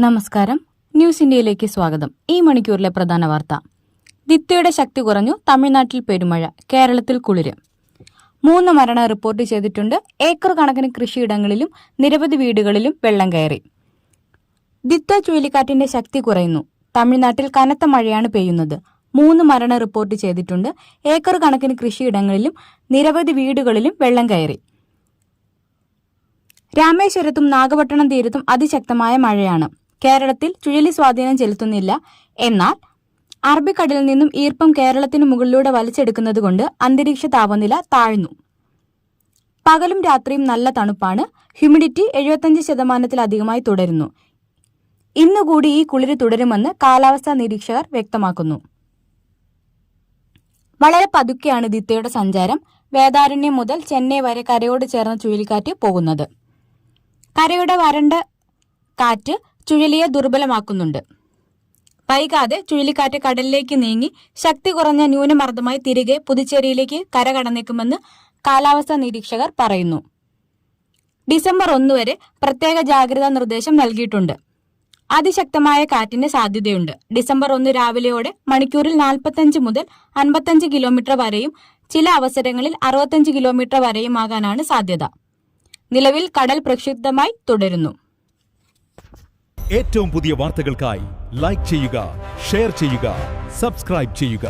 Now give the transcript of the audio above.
നമസ്കാരം, ന്യൂസ് ഇന്ത്യയിലേക്ക് സ്വാഗതം. ഈ മണിക്കൂറിലെ പ്രധാന വാർത്ത. ദിത്തയുടെ ശക്തി കുറഞ്ഞു, തമിഴ്നാട്ടിൽ പെരുമഴ, കേരളത്തിൽ കുളിര്. 3 മരണം റിപ്പോർട്ട് ചെയ്തിട്ടുണ്ട്. ഏക്കർ കണക്കിന് കൃഷിയിടങ്ങളിലും നിരവധി വീടുകളിലും വെള്ളം കയറി. ദിത്ത ചുഴലിക്കാറ്റിന്റെ ശക്തി കുറയുന്നു. തമിഴ്നാട്ടിൽ കനത്ത മഴയാണ് പെയ്യുന്നത്. 3 മരണം റിപ്പോർട്ട് ചെയ്തിട്ടുണ്ട്. ഏക്കർ കണക്കിന് കൃഷിയിടങ്ങളിലും നിരവധി വീടുകളിലും വെള്ളം കയറി. രാമേശ്വരത്തും നാഗപട്ടണം തീരത്തും അതിശക്തമായ മഴയാണ്. കേരളത്തിൽ ചുഴലി സ്വാധീനം ചെലുത്തുന്നില്ല. എന്നാൽ അറബിക്കടലിൽ നിന്നും ഈർപ്പം കേരളത്തിന് മുകളിലൂടെ വലിച്ചെടുക്കുന്നതുകൊണ്ട് അന്തരീക്ഷ താപനില താഴ്ന്നു. പകലും രാത്രിയും നല്ല തണുപ്പാണ്. ഹ്യൂമിഡിറ്റി 75%-ലധികമായി തുടരുന്നു. ഇന്നുകൂടി ഈ കുളിര് തുടരുമെന്ന് കാലാവസ്ഥാ നിരീക്ഷകർ വ്യക്തമാക്കുന്നു. വളരെ പതുക്കെയാണ് ദിത്തയുടെ സഞ്ചാരം. വേദാരണ്യം മുതൽ ചെന്നൈ വരെ കരയോട് ചേർന്ന ചുഴലിക്കാറ്റ് പോകുന്നത്. കരയുടെ വരണ്ട കാറ്റ് ചുഴലിയെ ദുർബലമാക്കുന്നുണ്ട്. വൈകാതെ ചുഴലിക്കാറ്റ് കടലിലേക്ക് നീങ്ങി ശക്തി കുറഞ്ഞ ന്യൂനമർദ്ദമായി തിരികെ പുതുച്ചേരിയിലേക്ക് കര കടന്നേക്കുമെന്ന് കാലാവസ്ഥാ നിരീക്ഷകർ പറയുന്നു. ഡിസംബർ 1 വരെ പ്രത്യേക ജാഗ്രതാ നിർദ്ദേശം നൽകിയിട്ടുണ്ട്. അതിശക്തമായ കാറ്റിന് സാധ്യതയുണ്ട്. ഡിസംബർ 1 രാവിലെയോടെ മണിക്കൂറിൽ 45 മുതൽ 55 കിലോമീറ്റർ വരെയും ചില അവസരങ്ങളിൽ 65 കിലോമീറ്റർ വരെയുമാകാനാണ് സാധ്യത. നിലവിൽ കടൽ പ്രക്ഷുബ്ധമായി തുടരുന്നു. ഏറ്റവും പുതിയ വാർത്തകൾക്കായി ലൈക്ക് ചെയ്യുക, ഷെയർ ചെയ്യുക, സബ്സ്ക്രൈബ് ചെയ്യുക.